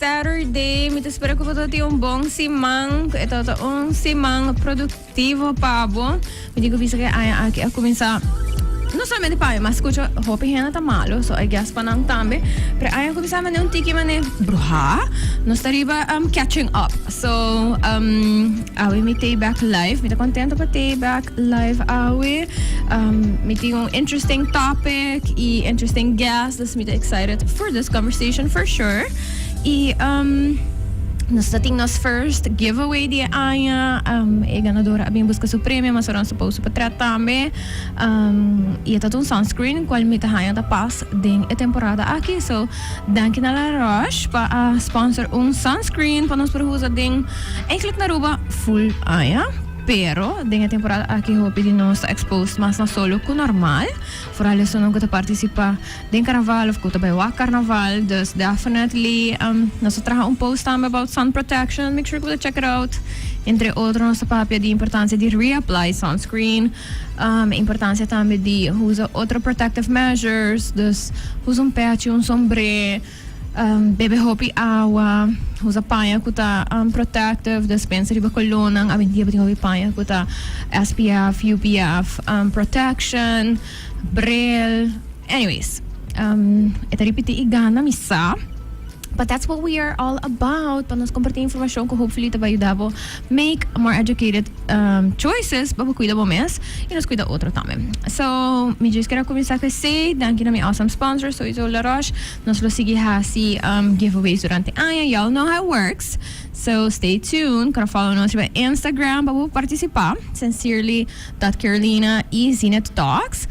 Saturday, me espero que você tenha bom simang. Ito simang produktivo pabo. Me digo bisa que aqui a começar. Não somente para mas escucho hope hena tá malo, so I guess panang tambe. Pero ay começar mane tiki mane bruha. Nós tariba catching up. So awi me tay back live. Me tá contento para tay back live awi. Me tenho interesting topic e interesting guest. Let's me excited for this conversation for sure. E nós temos first giveaway de Aya, ganadora abing busca su prêmio, mas oran supposed para tratar também. E esta um sunscreen qual me tahayan da pas ding a temporada aqui, so danke na la Roche para sponsor sunscreen para nós por usar ding eigenlijk na ruba full Aya. Pero, dengan temporada aqui hope de nós exposed mas na solo com normal. Vooral is não que participar den carnaval of que bij wa carnaval. Dus definitely nós traga post também about sun protection. Make sure que check it out. Entre outros, nossa papia de importância de reapply sunscreen. Importância também de usa outro protective measures. Dus usa patch, sombre. Bebe hopi awa, usa panha kuta protective, dispensa riba kolonang, dia beting hopi panha kuta SPF, UPF, protection, braille. Anyways, ita ripiti igana misa. But that's what we are all about. Para nos compartir informação que hopefully vai ajudar a make more educated choices para cuidar do mês e nos cuidar outro também. So, me diz que era começar com você, danke na minha awesome sponsor, so iso La Roche. Nós lo seguir hasi giveaways durante ano. Y'all know how it works. So, stay tuned. Para follow nos no Instagram para participar. Sincerely.Carolina e Zinet Talks.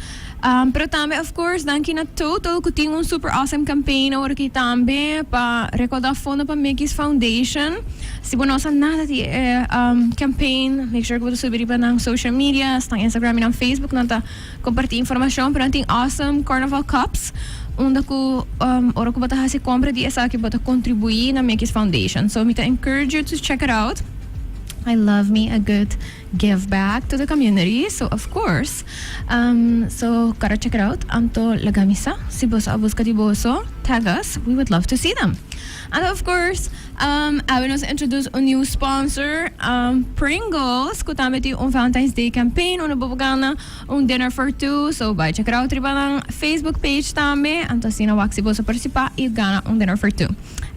Pero também, of course, danke na total que tem super awesome campaign agora aqui também para recordar fundo para Mickey's Foundation. Se você não sabe nada de campaign, make sure que você subir para na social media, está no Instagram e no Facebook, não tá compartilhar informação, pero tem awesome Carnival Cups, onde que agora que você se compra de essa que você contribuir na Mickey's Foundation. So, me encourage you to check it out. I love me a good give back to the community. So, of course, so gotta check it out. Anto lagamisa. Si boso busca di boso, tag us. We would love to see them. And of course, I will also introduce a new sponsor, Pringles. Kutame ti Valentine's Day campaign. Una bubugana, dinner for two. So, by check it out. Riba ng Facebook page tame. Anto sinawak si boso participa. I gana dinner for two.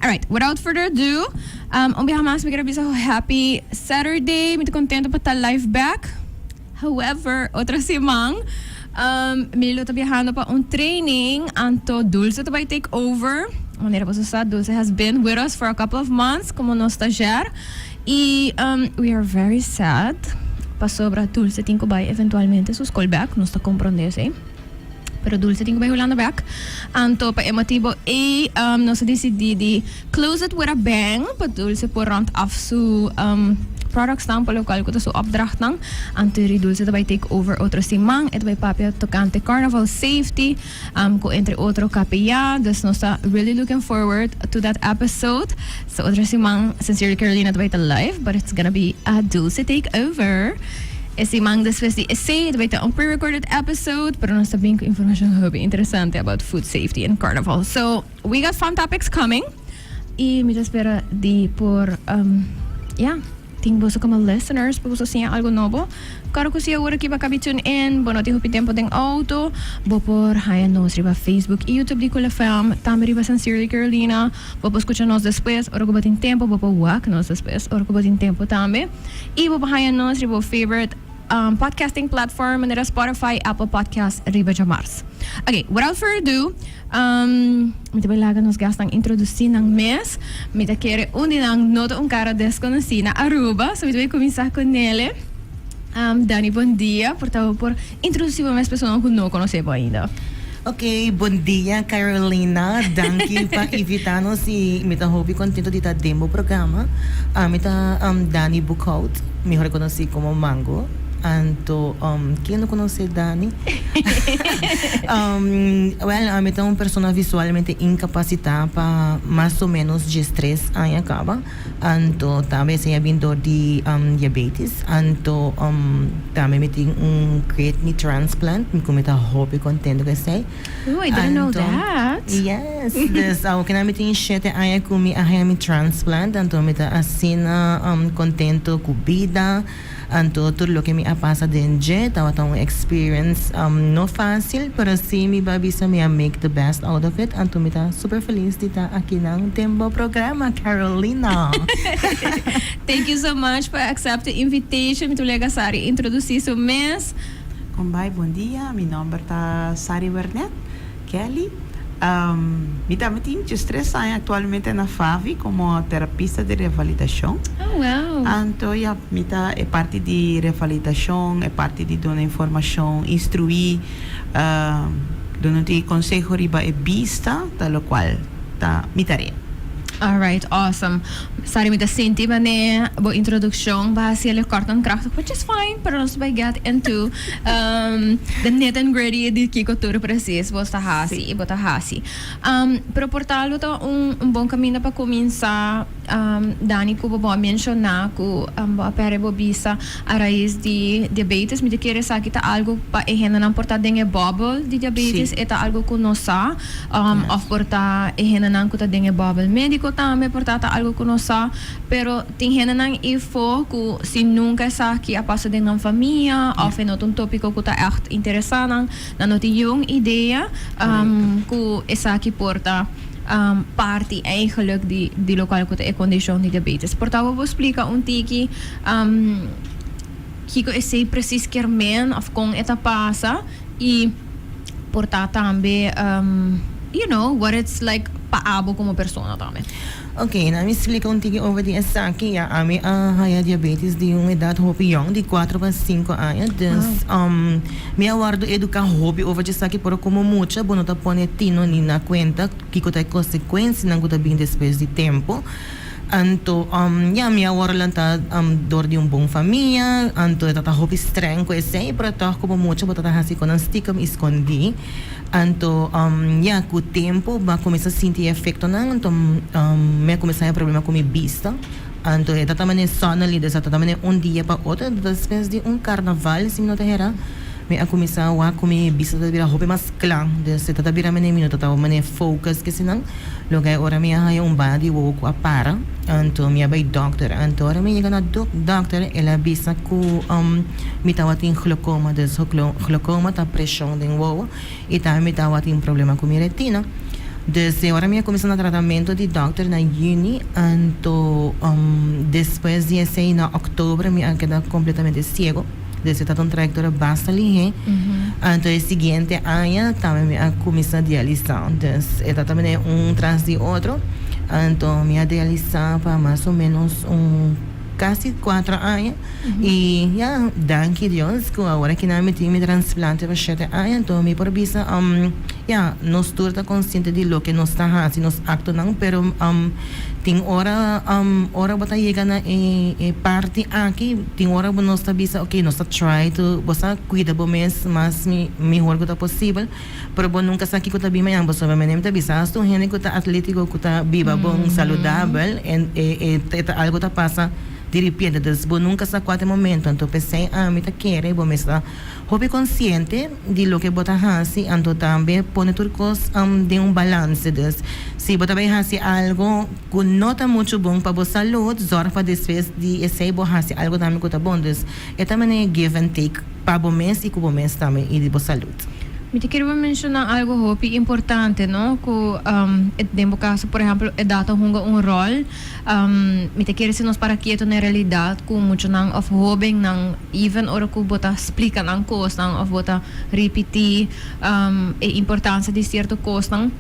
Alright, without further ado, on behalf of us, we gotta be so happy Saturday. Muito contento para estar live back. However, outra semana, Milo tá viajando para training. Anto Dulce vai take over. Maneira para usar, Dulce has been with us for a couple of months como nosso stagiário. E we are very sad. Pa sobra Dulce tem que vai eventualmente sus callback. Não está compreendendo, hein? Pero Dulce tem que vai rolando back. Anto pa emotivo e nós decidi close it with a bang. Pa Dulce por round off su products tang pa lokal ko to su opdracht nang. Anto Dulce vai take over outro simang. Et vai papia tocante carnival safety. Ko entre outro kapia. Dus nós tá really looking forward to that episode. So outro simang Sincerely Carolina vai tá live, but it's gonna be a Dulce take over. Esse mang después de esse, vai ter pre-recorded episode, pero nós também com informação hobby interessante about food safety and carnival. So, we got fun topics coming. E me espera de por, tem você como listeners, para você sentir algo novo. Claro que se agora que vai caber tune in, bom, não tem tempo tem auto, vou por aí nos riba Facebook e YouTube de Cola Fam, também riba Sincerely Carolina, vou escutar nós depois, ora que tem tempo, vou wak nós depois, ora que tem tempo também. E vou aí nós riba favorite podcasting platform, manera Spotify, Apple Podcasts, riba Jamars. Okay, without further ado, me tabelaga nos gastang introduzir ng mes, me ta quere unang nota cara desconhecida na Aruba, so me vai começar com ele. Dani, bom dia, por introduzir mais pessoas que não conhecem ainda. Ok, bom dia Carolina, danke pa invitar-nos e me tá hobby contento de estar demo programa. Me tá Dani Boekhoudt, melhor conhecido como Mango. Anto, quem não conhece Dani? Well, eu uma pessoa visualmente incapacitada para mais ou menos de stress aí acaba. Então, também se bem dor de diabetes. Então, também me tem kidney transplant. Me cometa hobby contento que sei. Oh, I didn't know that. Yes, dus ook na me tem shit aí com me a transplant. Então, me tá assim contento com vida. Então, tudo o que me passa dentro, estava uma experience não fácil, mas sim, me babisa me make the best out of it. Então, me tá super feliz de estar aqui no tempo programa, Carolina. Thank you so much for accepting the invitation. Muito legal, Sary, introduzir seu mês. Bom dia, meu nome é Sary Wernet-Kelly. Me dá muito interesse atualmente na FAVI como terapista de revalidação. Oh, wow. Então, é parte de revalidação, é parte de dar informação, instruir, dar conselho riba e bista, tal qual tá minha tarefa. All right, awesome. Sorry, met de senti wanneer we introduction bahas heel kort en krachtig, which is fine, pero nós vai get into the nit and gritty di kiko tour precies, bosta hasi, e bota hasi. Pero portalo to bom caminho para começar. Dani, como vou mencionar, que a perebo bisa a raiz de diabetes, me de querer saber que tá algo para ehena não portar dengue bubble de diabetes, é tá algo que não sa, of portar ehena não que tá dengue bubble médico também portar tá algo que não sa, pero tem ehena não info que se nunca sa que a passa dentro da família, of é um tópico que tá echt interessant, não tem uma ideia, que essa que porta parte eigenlijk die lokale conditie de diabetes. Portanto, we explicar tiki kiko esse precies kermen of com eta passa e portanto também you know what it's like paabo como persona também. Ok, na me explica over die aqui, a minha diabetes de uma idade jong, de 4 para 5 anos. Dus, me aguardo educar hobby over de aqui por como mucha, bueno, tá pone tino ni na conta, que tem consequência, não tá bem depois de tempo. Então, me aguardo lá tá dor de bom família, então tá hobby estranho, que sei, para tá como mucha, bota tá assim com um sticker me escondi. Então, com o tempo, vai começar a sentir efeito, não? Então, me começar a problema com a vista. Então, é também só na lida, também dia para outro, depois de carnaval, se não te era, me a começar a comer vista da vira roupa mais clara, se tá vira mene minuto, tá mene focus, que senão, logo agora me a body walk a para, então me vai doctor, então agora me chega na doctor, ela bisa que me tava tem glaucoma, glaucoma tá pressão de novo, e tá me tava tem problema com minha retina. Desde agora me começou no tratamento de doctor na Juni, então depois de esse na outubro me queda completamente cego. Desde tá trajectória basta ali, então o seguinte ano também me começou a dialisar, então também tras de outro, então minha dialisar para mais ou menos quase 4 anos e danke Deus que agora que não me tem me transplante para 7 anos, então me por visa nós turta consciente de lo que nós está fazendo, nós acto não, pero tem hora bota chega na parte aqui, tem hora nós está visa, ok, nós está try to você cuida bom mês, mas melhor que tá possível, pero bom nunca sabe que tá bem mais, você vai me tá visa, estou gente que tá atlético, que tá viva bom, saudável, e algo tá passa de repente, desde nunca sa quatro momento, então pensei, me tá querendo, vou me estar hobby consciente de lo que bota hasi, então também pone turcos de balance, des se bota vai hasi algo que não tá muito bom para a saúde, zorra para depois de esse bo hasi algo também que tá bom, des é também give and take para o mês e com o mês também e de boa saúde. Me queria mencionar algo hobby importante, não? Que dentro caso, por exemplo, é data um rol. Me queria se nós para quieto na realidade, com muito não of hobby não even ora que bota explica não coisa não of bota repetir a importância de certo coisa não.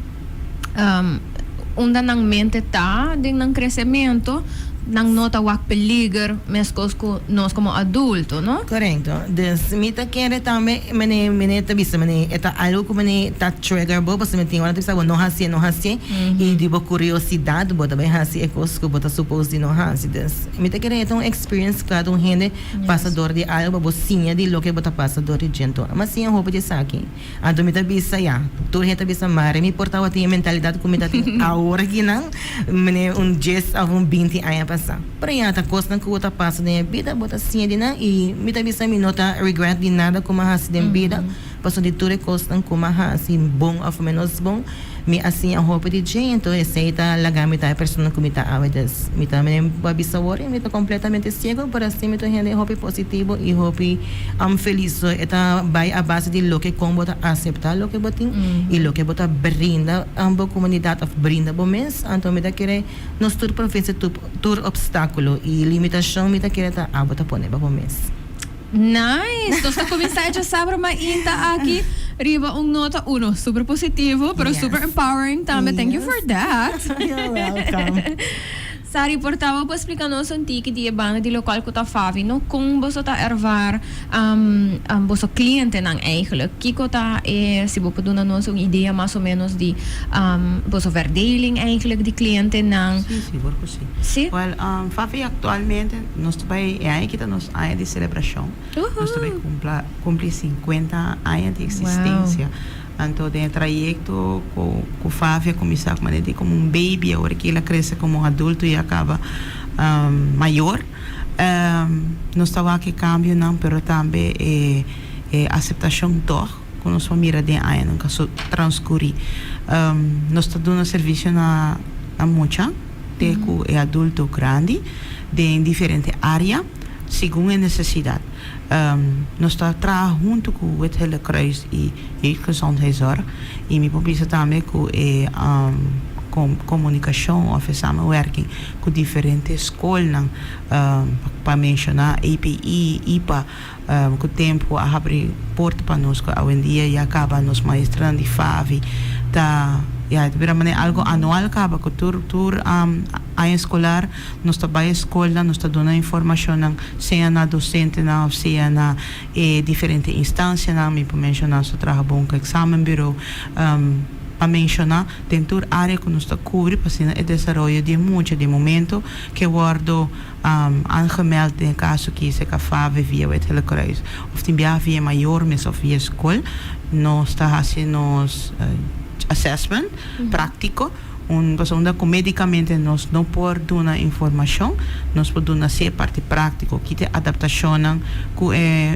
Onde não mente tá de não crescimento, nang nota wak peligro mescos com nós como adulto, no? Correcto. Dus mita kere também mene tabisa mene eta algo que mene ta trigger bo, você me tem hora tabisa bo no hasi e de bo curiosidade bo também hasi é coisa que bota supose de no hasi. Dus mita kere então experience cada gente passador de algo bo sinha de lo que bota passador de gente. Mas sim a roupa de saque. Ando mita bisa ya. Tu gente bisa mare me portava tinha mentalidade como mita tem a hora que não mene 10 a 20 anos passar. Para já tá costa que outra passa de vida bota sinha de na e mita bisa me nota regret de nada como hasi de vida. Passou de tudo costa como hasi bom ou menos bom. Me assim a roupa de gente, aceita lagamita a pessoa que me tá awadas. Me também babisa worry, me tá completamente cego, para assim me tô rende roupa positivo e roupa feliz. Eta vai a base de lo que como bota aceitar lo que botin e lo que bota brinda a comunidade of brinda bom mês. Então me tá querer nos tur província tur obstáculo e limitação me tá querer tá a bota pone bom mês. Nice! Então, está começando a saber mais ainda aqui. Riba nota 1, super positivo, pero super empowering também. Thank you for that. You're welcome. Sary, portava para explicar nos um tique de banda de local que está FAVI, no como você está ervar você cliente não eigenlijk. Kiko tá se você pode dar nos uma ideia mais ou menos de você verdeling eigenlijk de cliente não. Sim, porque sim. Sim. Well, FAVI atualmente nós também aí que nós anos de celebração. Nós também cumpre 50 anos de existência. Então, tem trajecto com o FAVI começar como um baby, agora que ela cresce como um adulto e acaba maior. Nós estamos aqui cambio, não, mas também aceitação dor, com nossa família de ano, nunca só transcorrer. Nós estamos dando serviço na mucha, de que é adulto grande, de diferente área, segundo a necessidade. Nós estamos trabalhando junto com o Wernet-Kelly e a gezondheidszorg. E me probeer também com comunicação ou samenwerking com diferentes escolas para mencionar API, IPA, com o tempo a abrir porta para nós, hoje em dia e acaba nos maestrando de FAVI, algo anual acaba com a escolar, nós trabalhamos a escola, nós estamos dando informação, seja na docente, seja na diferentes instâncias, me para mencionar, só trabalho bom com exame bureau, para mencionar, dentro da área que nós estamos cobrindo, para o desenvolvimento de muito de momento, que guardo aangemeld em caso que se a FAVI via o Wernet-Kelly, ou também via maior, mas ou via escola, nós estamos fazendo assessment prático, onde com medicamente nós não podemos dar informação, nós podemos ser parte prática, que tem adaptação, que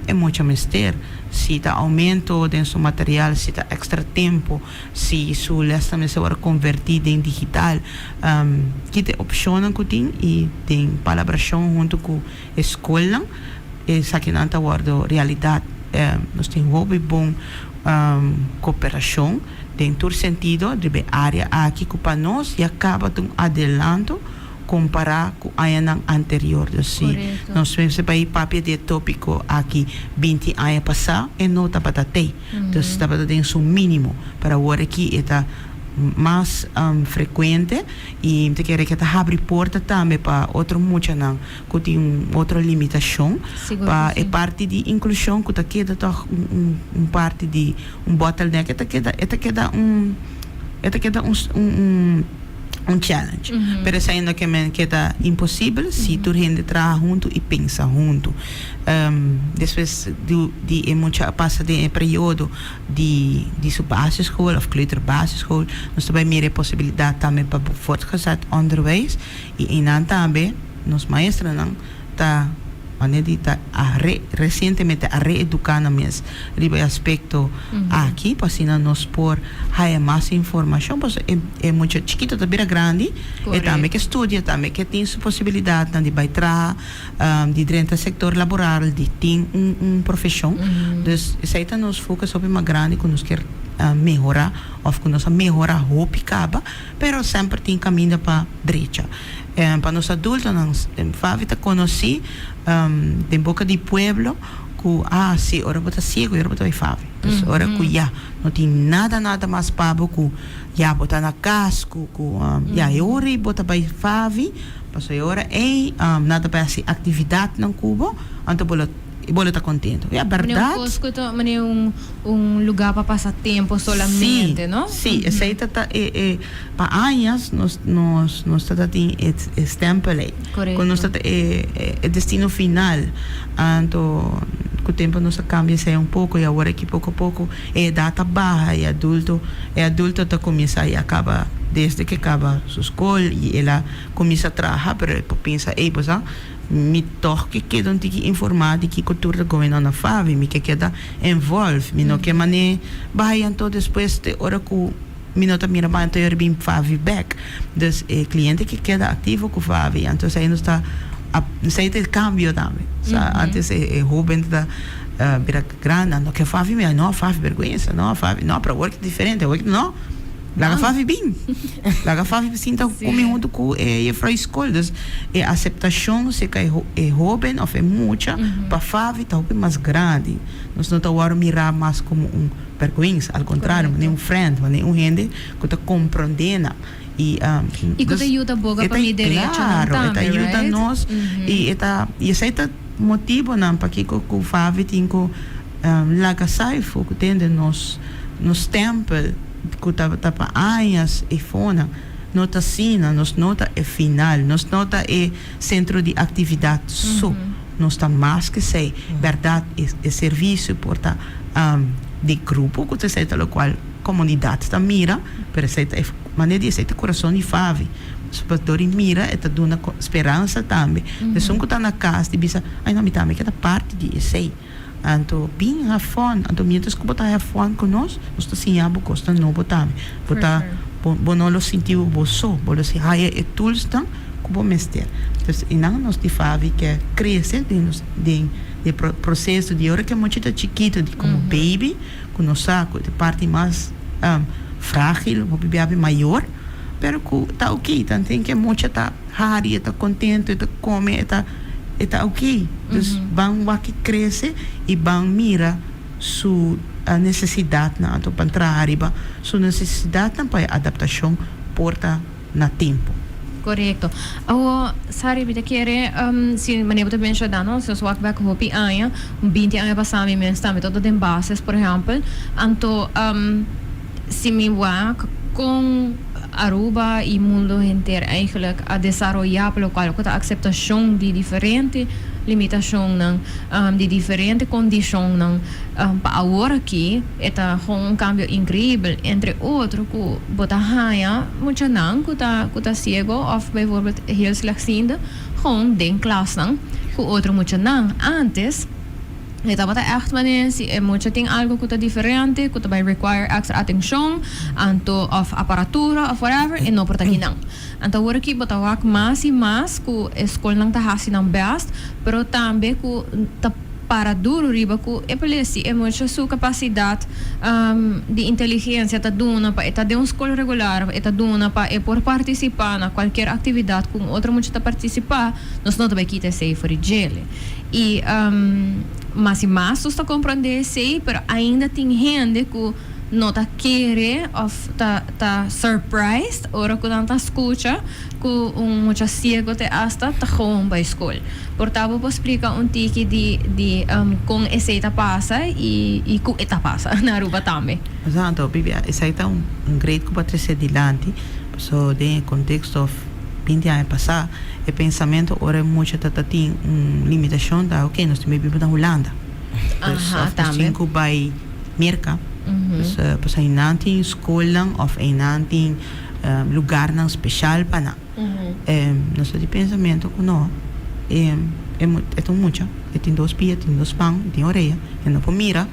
é muito mister. Se está aumento de seu material, se está extra tempo, se sua lesson se vai convertir em digital, que tem opção que tem e tem palabração junto com a escola, essa que não está realidade, nós temos uma boa cooperação dentro do sentido de área aqui que para nós e acaba de adelanto comparar com a ano anterior. Assim, nós vemos para ir papel de tópico aqui 20 anos passar e não está para ter. Então está para ter um mínimo para o aqui está mais frequente e te quer que está abre porta também para outro muito não que tem outra limitação para é parte de inclusão que está queda parte de bottleneck queda um challenge. Pero saindo que está impossível se tu gente trabalha junto e pensa junto. Depois de muita passa de período de sua basisschool of kleuter basisschool, nós também mire possibilidade também para voortgezet onderwijs e dan também nos maestros não tá recentemente a reeducar mes riba aspecto aqui para assim nos por há mais informação pois é muito chiquito também grande e também que estudia também que tem sua possibilidade de vai tra de dentro do setor laboral de tem profissão então isso aí nos foca sobre uma grande que nos quer melhorar ou que nos melhorar roupa acaba pero sempre tem caminho para direita para nós adultos nós FAVI conheci de boca de pueblo sim, ora bota cego, ora bota FAVI. Dus ora não tem nada mais pabo ku bota na casco ku ori bota by FAVI, paso ora nada para essa atividade não cubo, anto bola tá contento. É verdade. Mas um lugar para passar tempo solamente, não? Sim, essa aí tá para anos nós tá tem stempel aí. Correto. Quando nós tá é destino final, anto com o tempo nós cambia sai pouco e agora que pouco a pouco é data barra e adulto tá começa e acaba desde que acaba sua escola e ela começa a trabalhar, pero pensa me toque que não tem que informar de que cultura going on na FAVI, me que queda envolve, me não que mané vai então depois de hora que me não tá mira mais então eu bem FAVI back, dus cliente que queda ativo com FAVI, então aí não está sei ter cambio também, antes jovem da vira grande, não que FAVI me não FAVI vergonha, não FAVI não para work diferente, work não Laga FAVI bem. Laga FAVI sinta como junto com a escola. A aceitação se que é jovem ou é muita, para FAVI tá mais grande. Nós não estamos mirar mais como vergonha, ao contrário, nem friend, nem gente que está compreendendo. E que ajuda boga para me direito. Claro, ajuda nós. E esse é o motivo para que o FAVI tem que laga saifo, que tem nos tempos, que tá para anos e fona, nota sina, nos nota é final, nos nota é centro de atividade só, nós tá mais que sei, verdade é serviço porta de grupo que você está qual comunidade tá mira, pero sei é maneira de sei coração de FAVI, superior mira é tá dando esperança também, pessoa que tá na casa de bisa, ai não me também que é parte de sei. Anto bem have fun, anto mientras que botar have fun com nós está sim abo costa não botar botar bonolo sentiu boso bolo se haia e tools tão como mester então e não nós de FAVI que cresce de processo de hora que é muito chiquito de como baby com no saco de parte mais frágil o bebê maior pero que tá ok então tem que muito tá rari tá contente tá come tá ok. Dus bang que cresce e bang mira sua necessidade na para entrar arriba, sua necessidade para adaptação porta na tempo. Correto. Sary, bita querer se maneira de mencionar, não? Se eu sou back hopi aia, 20 anos passado me está me todo de bases, por exemplo, anto se me com Aruba e mundo inteiro eigenlijk a desarrollar pelo qual a aceitação de diferente limitação de diferente condição para agora aqui é um cambio incrível entre outro que bota raia muito não que tá cego ou bijvoorbeeld heel slechtziende gewoon den klas não que outro muito não antes então, echt wanneer é muito tem algo que está diferente, que vai require extra atenção, anto of aparatura of whatever, e não por aqui não. Então, agora aqui bota mais e mais que a escola não está fazendo best, pero também que tá para duro riba que é muito sua capacidade de inteligência tá dona para tá de uma escola regular, tá dona para por participar na qualquer atividade com outra muito tá participar, nós não também quita sei for gele. E mas se mais está compreender sei, pero ainda tem gente que não tá querer ou tá surprised ora que não tá escuta que muito cego te hasta tá com para escola. Portanto, vou explicar tique de com essa etapa passa e com etapa passa na Aruba também. Exato, Bíblia, essa é great que pode ser adiante, so de contexto of 20 anos passar, o pensamento ora muito tem limitação da ok, nós temos vivido na Holanda. Também. Cinco by merca. Pues aí não tem escola ou aí não tem lugar não especial para nosso de pensamento que não é tão muito tem dois pés, tem dois pães, tem orelha e não pode mirar,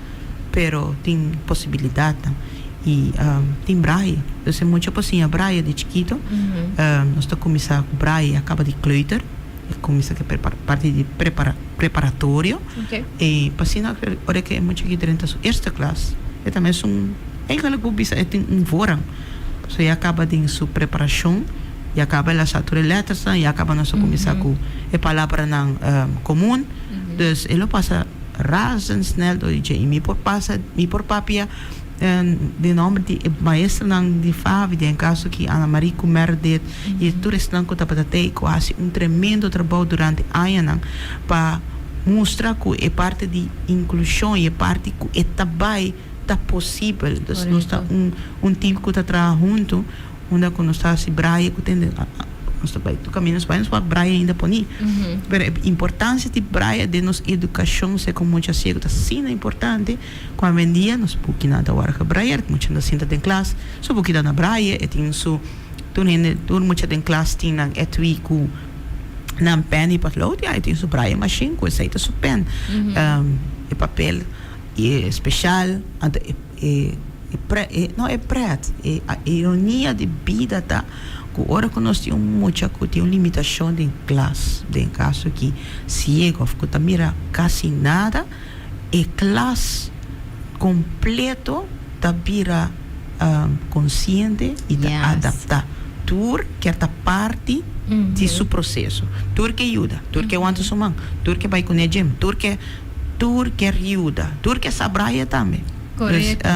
pero tem possibilidade e tem braille, então é muito assim a braille de chiquito nós está começar com braille acaba de kleuter começa que parte de preparatório e passina hora que é muito chiquito dentro da eerste classe e também eigenlijk bisa é voorrang so e acaba de sua preparação e acaba las outras letras e acaba nós começar com a palavra não comum dus ele passa razendsnel door die mi por papia de nome de maestra nang de FAVI de caso que Ana Maria Comer dit e tudo isso nang kota patatei quase tremendo trabalho durante anos para mostrar que é parte de inclusão e é parte que é também tá possível dus nós está time que está trabalhando junto onde que nós está se braia que tem nós também tu caminhos para nós braia ainda poni mas a importância de braia de nos educação se como muita se está sendo importante quando em dia nós porque nada hora que braia muita na cinta de classe só porque na braia e tem so tu nem tu muita de classe tem na etui na pen e potlood ja tem so braia machine com essa so pen e papel e especial não é preto a ironia de vida tá que ora que nós temos muita que tem limitação de classe de caso que cego que tá mira quase nada e classe completo tá vira consciente e tá adaptar tur que é parte de seu processo tur que ajuda tur que aguenta sua mão tur que vai com o gym tur que ajuda tur que sabraia também correto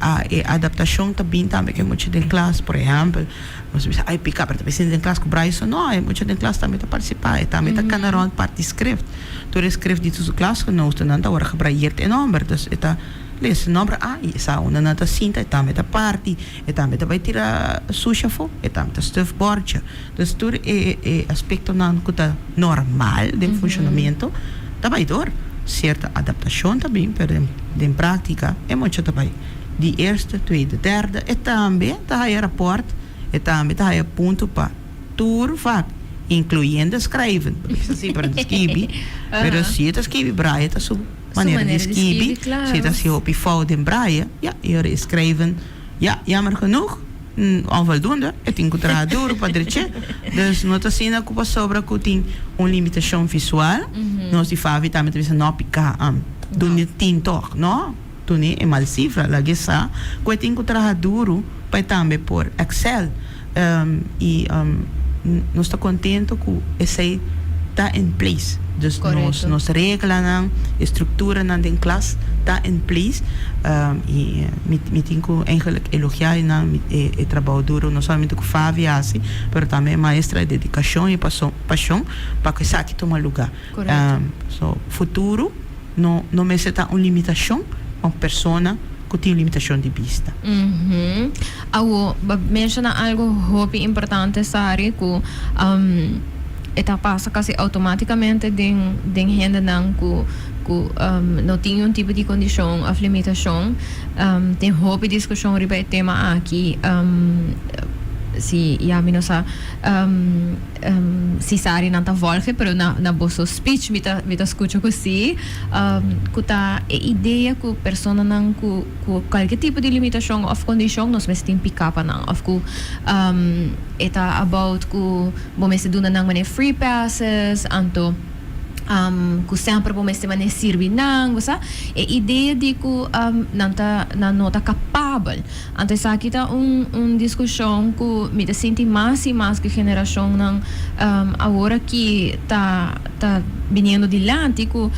a adaptação também que é muito de classe por exemplo nós pensamos ai picar para também de classe com braço não é muito de classe também tá participar e também tá canaron parte escreve tu escreve de sua classe que não está nada hora que braia é nome então está lesse nome essa uma nata cinta e também tá parte e também tá vai tirar suja fo e também tá stuff board então tudo é aspecto não que tá normal de funcionamento tá vai dor certa adaptação também pero de prática é muito também de eerste, tweede, derde e também tá aí rapport e também tá aí ponto para tudo vac incluindo escreven assim para escrever pero se tá escrever braille tá sub maneira de escrever se tá se op fout in braille ja hier escreven ja jammer genoeg onvoldoende het encontrar duro para direito dus nós assim na culpa sobra que tem limitação visual nós de FAVI também tem não picar do tinto não tu nem é mal cifra lá que sa que tem encontrar duro para também por Excel e nós está contente que esse está em place dus nos regras na estrutura na den classe está em place e me tenho eigenlijk elogiar na trabalho duro não somente com FAVI assim mas também maestra de dedicação e paixão para que saque toma lugar so futuro não me está uma limitação uma pessoa que tem limitação de vista. Menciona algo muito importante, Sary, que eta passa quase automaticamente de gente que não tem tipo de condição ou limitação. Tem muito discussão sobre o tema aqui. Si não sa si Sary não tá volge, pero na bosso speech mita escuta così que tá a ideia que pessoa não com qualquer tipo de limitação ou condição nós mesmo tem pick up não of que eta about que bom mesmo duna não mané free passes anto que sempre bom mesmo mané sirvi não você a ideia de que não tá capável antes essa aqui tá discussão que me senti mais e mais que geração não agora que tá vindo dilante que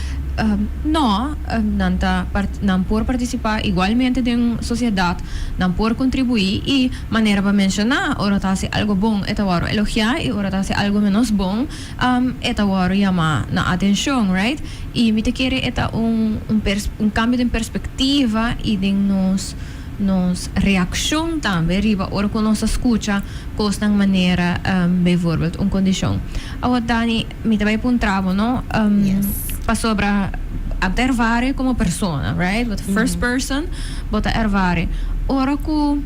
não por participar igualmente da sociedade, não por contribuir e maneira para mencionar, ora tá se algo bom, eta waro elogiar e ora tá se algo menos bom, eta waro chamar na atenção, right? E me te querer eta cambio de perspectiva e de nos reação também, riba ora que nós escuta coisa de maneira, bijvoorbeeld, condição. Agora Dani, me te vai pontravo, não? Para sobre ervare como persona, right? But first person, bota ervare. Ora que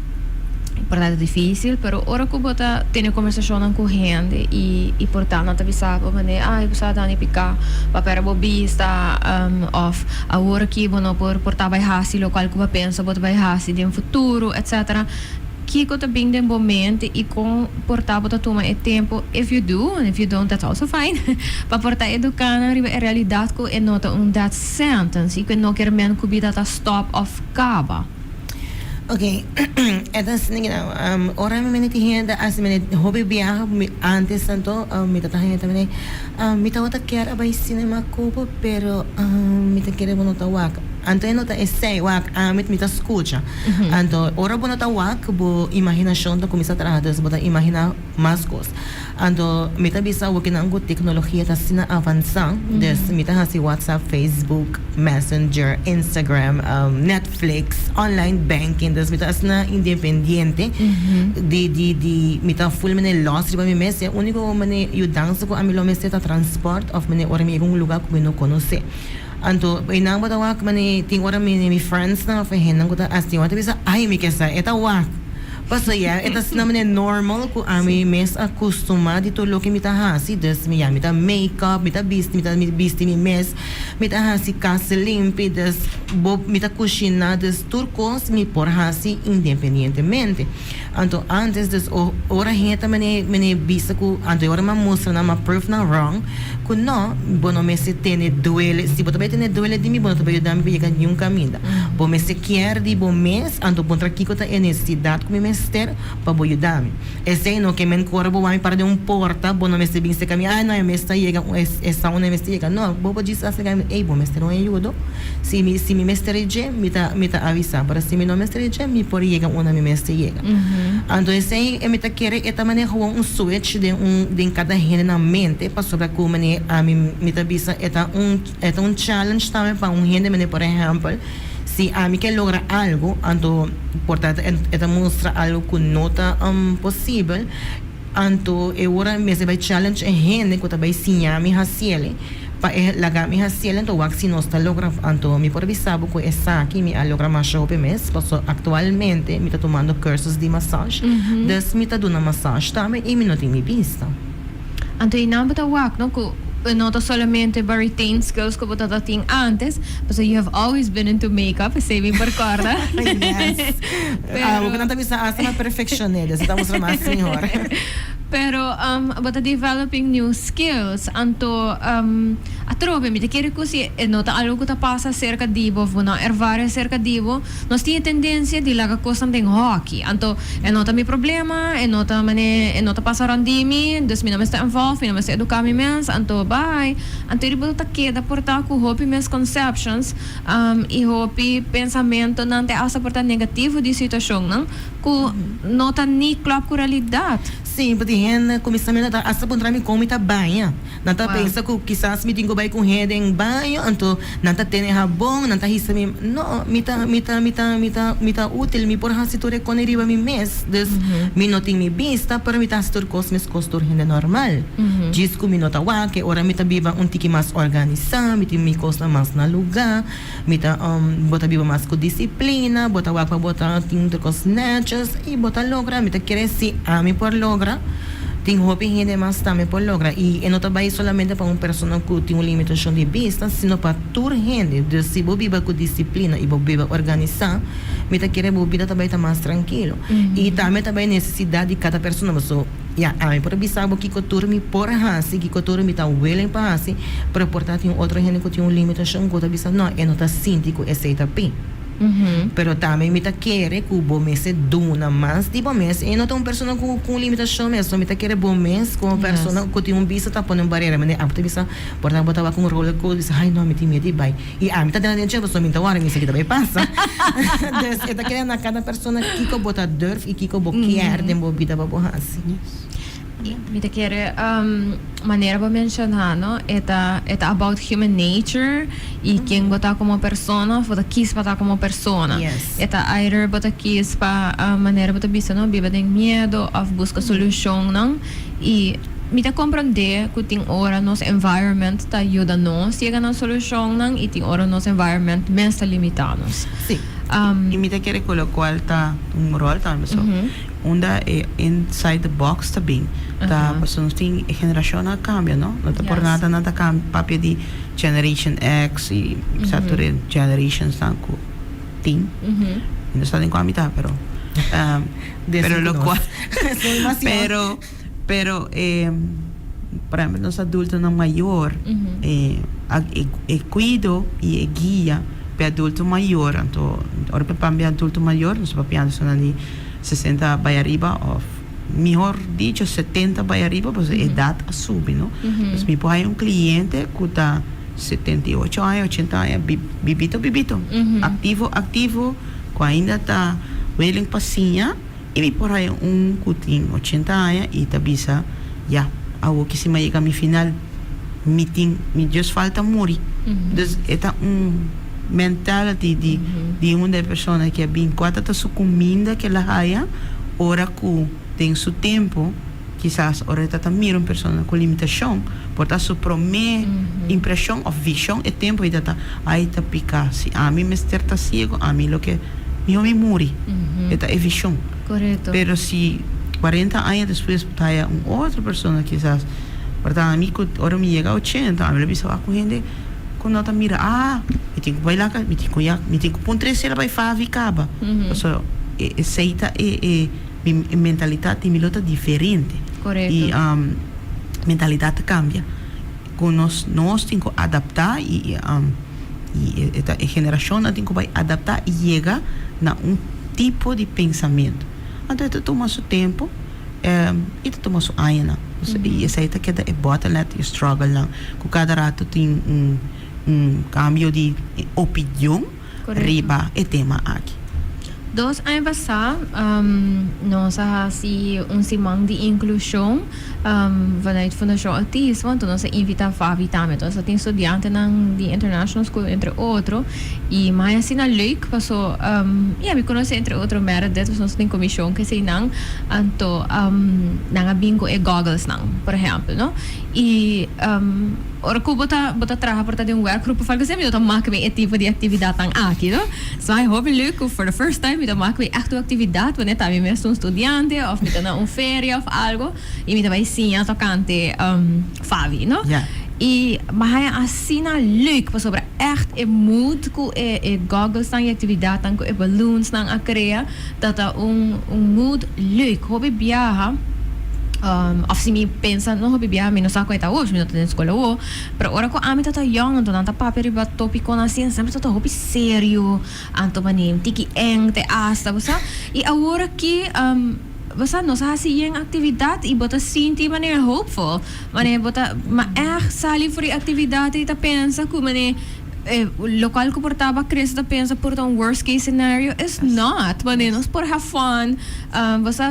verdade difícil, pero ora que bota ter conversação com gente e portanto não te avisar para mané, você Dani picar, para bobista, of agora que não por portar vai hasi local que pensa, bota vai hasi de futuro, etc. Que eu também de momento e com portar bota toma é tempo if you do and if you don't that's also fine para portar educar na realidade que é nota that sentence e que não quer men que bida ta stop of caba Okay, ito siniginaw. Ora mi miniti henda as minit hobby biyahe antes santo mitatahin tamane mitawata kiara bay cinema kubo pero mitakire mo tawak. Anto nota essay wak amit mita escucha. Anto ora bo nota wak bo imaginación to kumisa trahados bo ta imagina más cosas. Anto mita bisa working ang teknolohiya ta sina avanzang des mita hasi WhatsApp, Facebook, Messenger, Instagram, Netflix, online banking des mita asna independiente di mita full mene loss riba mi mes único mene yudang ko amilo mes ta transport of mene ora mi ibang lugar ko no conoce. Anto inang bata wak mani ting ora mi friends na fahenang ko ta as ting wata bisa ay mi kesa eta wak paso ya eta naman normal ko ami mes acostumado dito lo que mita hasi des mi ya mita makeup mita bisti mi mes mita hasi casa limpi des bob mita kusina des turcos mi por hasi independientemente anto antes des ora heta mene bisa ko anto ora ma mostra na ma proof na wrong ko no bono me se tene duele si boto tene duele di mi bono to be dam be yung caminda bo me se quer di bo mes anto contra kiko ta necessidade ko mi mes ter para ayudarme. Ese no que me encorvo vai para de porta, bo no me se vinse caminho, ah, não, me está llega, essa uma me está llega. Não, bo diz assim, ei, bo me está não ajudo. Se me mestreje, me tá avisar, para se me não mestreje, me por llega uma me está llega. Então esse me tá querer eta maneira switch de cada gente na mente para sobre como a me tá bisa eta challenge também para gente me por exemplo. Si a mí que logra algo, anto importante esta muestra algo que no está posible, anto ahora me se va challenge en gente que vai ensinar mi haciele, para lagar mi haciele, então o si no está logra, anto mi por visabo que essa aqui me logra mais joven mes, paso actualmente me está tomando cursos de massage, des me está dando massage também e me não tem mi vista. Anto inamba ta wak no ko not solamente para retain skills ko buta dating antes, so you have always been into makeup, saving por corda. Yes. Pero que não tá bisa asa na perfeccionada, estamos mais senhor. Pero but developing new skills anto atrobe mi te quero que se nota algo que ta passa cerca dibo vona ervare cerca dibo nós tinha tendência de laga coisa tem hockey anto nota mi problema nota passa randimi dus mi não está involved mi não está educar mi mens anto bye anto ribo ta queda portar com hopi mes conceptions e hopi pensamento não te asa portar negativo de situação não ku nota ni club com realidade. Sim, porque hen começamento a asa contra mim como tá banha. Não tá pensa que quizás me tenho vai com rede em banho, então não tá tendo rabão, não tá hisa me no, mita útil me por hasitore con riba mi mes, des me não tem me vista para me tá stor cosmes costor rende normal. Diz que me nota wa que ora me tá biba tiki mais organizado, me tem me costa mais na lugar, me tá bota biba mais com disciplina, bota wa para bota tinto cos snatches e bota logra, me tá querer se a me por logra. Tem hobby gente mais também por logra e não trabalha solamente para uma pessoa que tem uma limitação de vista, sino para toda gente. De se bobiba com disciplina e bobiba organizar, me tá querer bobida também tá mais tranquilo. E também necessidade de cada pessoa, mas ya a por bisabo que coturmi por hasi que coturmi tá willing para hasi para portar tem outra gente que tem uma limitação que tá bisabo não é não tá síntico esse tapi. Pero também me tá querer que o bom mês é duna mais de bom mês e não tem uma pessoa com limitação mesmo me tá querer bom mês com uma pessoa que tem bisa tá pondo barreira mas a outra bisa portar botar com roller coaster ai não me tem medo de vai e a me tá dando dinheiro só me tá hora me sei que também passa des tá querendo a cada pessoa que bota durf e que bo quer de bobida para assim. Me te quer maneira para mencionar, no? Eta about human nature e quem botar como persona, bota quis botar como persona. Yes. Eta either bota quis para maneira bota bisa, no? Biba tem medo, of busca solução, não? E me te compreender que tem hora nos environment ta ajuda nós chega na solução, não? E tem hora nos environment mas ta limita nos. Sim. E me te quer colocar tá rol também, so. Onda inside the box também. Tá, porque nós tem geração na cambia, não? Não tá por nada papel de generation X e sature generations tanto tem. Não está nem com a mitad, pero lo cual pero por exemplo, los adultos no mayor cuido y guía para adulto maior, então, ora para adulto maior, nós papamos de 60 vai arriba, ou melhor dito, 70 vai arriba, porque a idade sube, não? Mas me põe cliente que está 78 anos, 80 anos, bibito, ativo, que ainda está willing passinha, e me põe que tem 80 anos, e está bisa, algo que se me chega final, me just falta morrer. Então, mentality de uma pessoa que é bem quatro sua comida que ela haya ora que tem seu tempo quizás ora está também uma pessoa com limitação porta sua primeira impressão ou visão é tempo e tá aí tá picar se a mim me está cego a mim lo que me morre é visão correto pero se 40 anos depois tá outra pessoa quizás porta a mim ora me chega a 80 a mim lo bisa com gente quando nós mira me tenho que vai lá me tenho que pôr 3 ela vai FAVI acaba so aceita mentalidade de milota diferente correto e mentalidade cambia com nós temos que adaptar e a geração tem que vai adaptar e chegar na tipo de pensamento então isso toma seu tempo e toma seu anos e aceita que é bottleneck e struggle lá com cada rato tem cambio de opinião riba e tema aqui. Dos anos passados, nós assim simão de inclusão vanuit Fundação Autismo, então nós invitamos a FAVI também, então tem estudantes de International School entre outros e mais assim na leuk passou me conhece entre outros meros nós tem comissão que se não então não bingo e goggles não por exemplo não e ora que bota traga por de werkgroep fala que sempre eu maak me tipo de atividade aqui não so I hope leuk for the first time eu maak me echt atividade wanneer também mesmo estudante of met een ferie of algo e me vai sim a tocante FAVI não e mas assim na leuk pas sobre echt mood com goggles dan atividade dan com balloons dan a criar dat mood leuk hobby viaja of se me pensa não hobby viaja me não sabe qual é hoje me não tem escola hoje pero ora com a mim tá young então tá papo riba tópico na ciência sempre tá hobby sério anto manim tiki eng te asta você e agora que você não sabe se em atividade e bota sinti maneira hopeful maneira bota maar sali voor die atividade e tá pensa que maneira local que portava cresce da pensa por worst case scenario is not maneira nós por have fun você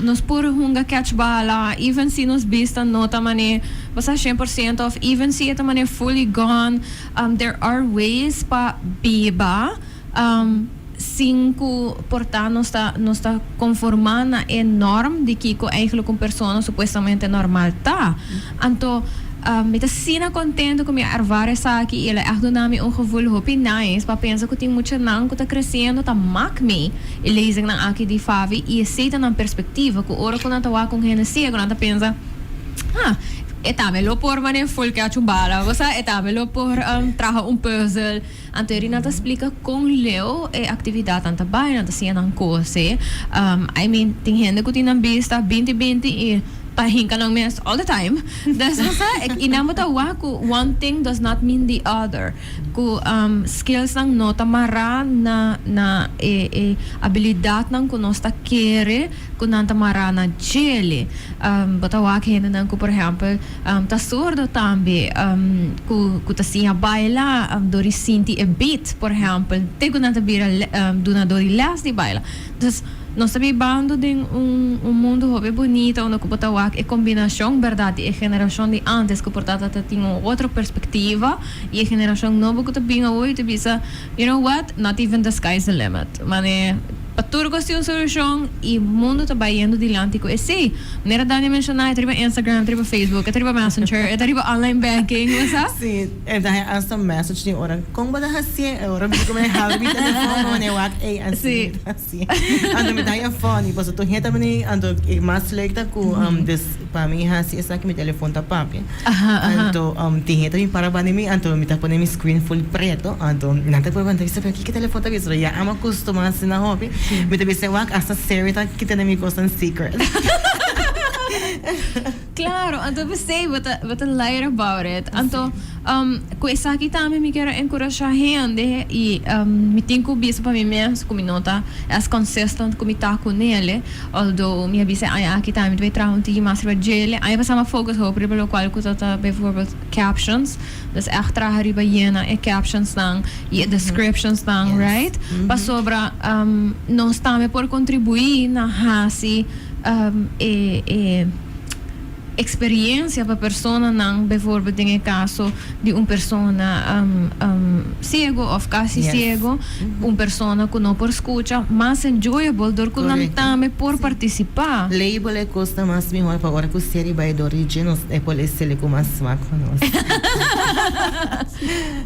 nós por hunga catch bala even se nos bista nota maneira você 100% of even se é maneira fully gone there are ways para biba 5 portanto não está conformando a norma de que eigenlijk uma pessoa supostamente normal tá então me tá sina contento com minha ervaring sa aqui e ela ajuda-me gevoel hopi nice para pensar que tem muito não que tá crescendo tá mak me e lezen na aqui de FAVI e aceita na perspectiva que ora quando tá com gente cego quando tá pensa etamelo por maneira full que a chumbala você etamelo por traga puzzle então Renata explica com leu atividade tanta bem nada assim não coisa I mean tem gente que tem na vista 20 e pahinka ng mes all the time das inamata wa ku one thing does not mean the other ku skills ng nota mara na habilidade ng kunosta kere kunanta mara na jele batawa kene nang ku por exemplo ta surdo tambe ku ta siya baila dori sinti a beat por exemplo te kunanta bira duna dori last di baila das nós sabemos de mundo hobby bonito onde que bota a combinação verdade e geração de antes que portanto tinha outra perspectiva e a geração nova que também hoje te bisa you know what not even the sky is the limit mane paturgo sim solução e mundo está indo dilante com esse nera Dani mencionar triba Instagram triba Facebook triba Messenger triba online banking wasa sim é daí essa message de ora como bada assim ora me como é rápido me telefone mane wak assim ando me daí a fone posso tô reta mane ando mais leita com des para mim assim essa que me telefone tá papi ando tem reta me para bani me ando me tá pondo screen full preto ando nada por banda isso que telefone tá isso já ama costumar assim na hobby me também sei wak essa Sary tá que tem me coisa secret Claro, então você what a light about it. Então, com essa aqui também me quero encorajar a gente e me tenho que ouvir para mim mesmo, como nota, as consistent como está com ele, although minha bisa aí aqui também vai trazer um tige mais para ele, aí passar uma focus op, pelo qual que está bijvoorbeeld captions, dus echt trazer riba jena e captions dan e descriptions dan, right? Para sobra nós também por contribuir na hasi experiência para persona não, bijvoorbeeld em caso de persona cego ou quase cego, persona que não por escuta, mas enjoyable door que não também por participar. Label é custa mais melhor para agora que o Sary vai do origem é por esse ele com mais swag com nós.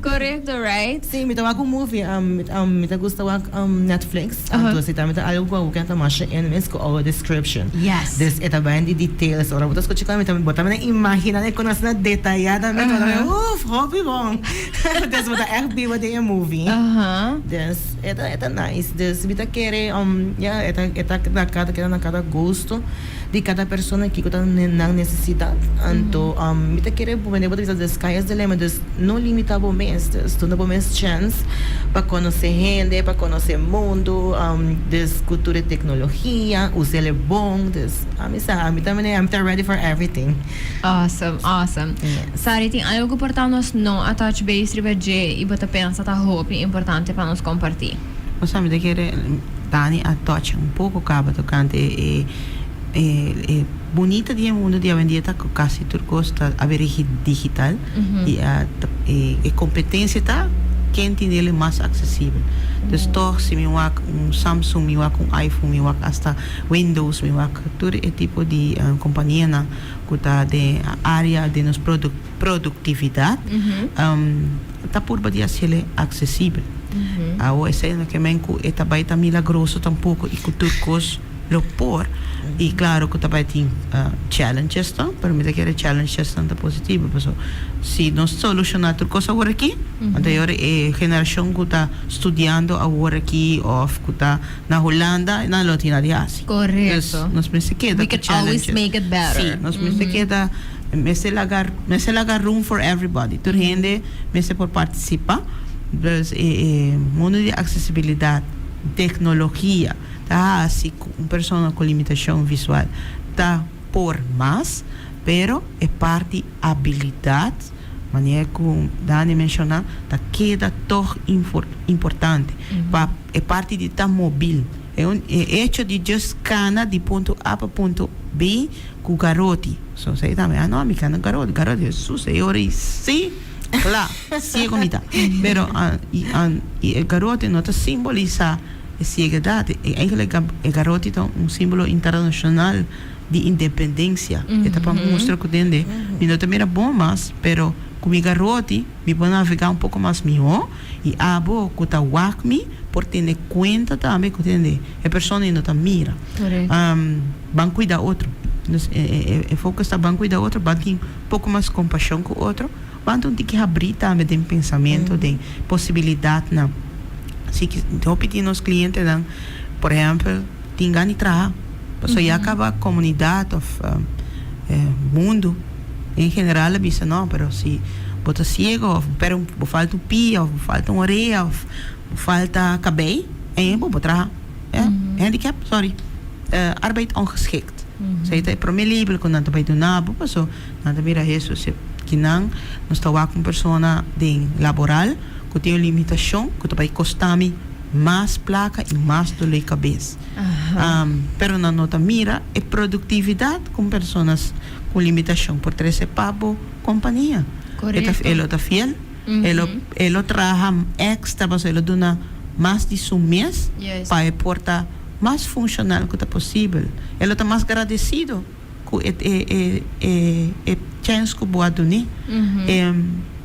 Correcto, right? Sim, me tava com movie, me tá gostava Netflix, então se também tá algo que anta mais em mês com a description. Yes. Des eta bem de details, ora botas que também botar na imagina né quando assim detalhadamente hobby bom. Des botar echt wat in movie. Des eta nice. Des bita querer eta na cada gosto de cada pessoa que tem na necessidade. Então bita querer poder botar the sky is the limit. Des não limitado mês. Des tu não mês chance para conhecer gente, para conhecer mundo, des cultura e tecnologia, o ser é bom. Des a mim também I'm ready for everything. Awesome. Yes. Sary, tem algo que para nós não a touch base ribeje e bota pensa tá hope importante para nós compartilhar. Você me quer Dani a touch pouco caba tocante bonita dia mundo dia vendia tá quase tudo gosta a ver digital e competência tá quem tem ele mais acessível. Dus toch, se me wak Samsung, me wak iPhone, me wak hasta Windows, me wak todo tipo de companhia na kuta de área de nos produtividade, tá por badia ser acessível. O esse que menco eta baita milagroso tampouco e culturcos lo por e claro que também tem challenges tá para mim daquele challenges tanto positivo pessoal se nós solucionar tudo coisa agora aqui anterior geração que está estudando agora aqui ou que está na Holanda na Latina de Ásia correto nós pensamos que we can always make it better sim nós pensamos que me se lagar room for everybody toda gente me se por participar dus mundo de acessibilidade tecnologia tá assim uma pessoa com limitação visual tá por mais pero é parte habilidade maneira que Dani mencionou tá queda tão importante é parte de tá móvel é hecho de just cana de ponto A para ponto B com garoto so sei também não me cana garoto Jesus é hora sim claro ciego me tá pero e garoto não tá simboliza ceguidade eigenlijk é garoto então símbolo internacional de independência é para mostrar que dende me não também era bom mas pero como garoto me vou navegar pouco mais melhor e abo que tá me por ter conta também que dende é pessoa não tá mira ban cuidar outro é foco está ban cuidar outro ban tem pouco mais compaixão com o outro ban tem que abrir também tem pensamento tem possibilidade na se eu pedir nos clientes dan por exemplo tem ganho trabalho porque já acaba a comunidade mundo em geral bisa não pero se bota cego pero falta pie ou falta orelha ou falta cabelo vou botar handicap sorry arbeid ongeschikt sei tá para mim livre quando não vai do nabo passou nada mira isso se que não nós está com pessoa de laboral que tem limitação, que vai custar-me mais placa e mais dor de cabeça. Pero na nota mira é produtividade com pessoas com limitação por três papo companhia. Correto. Ele está fiel, ele trabalha extra, mas ele dá mais de seu mês para portar mais funcional que é possível. Ele está mais agradecido com a chance que boa do né.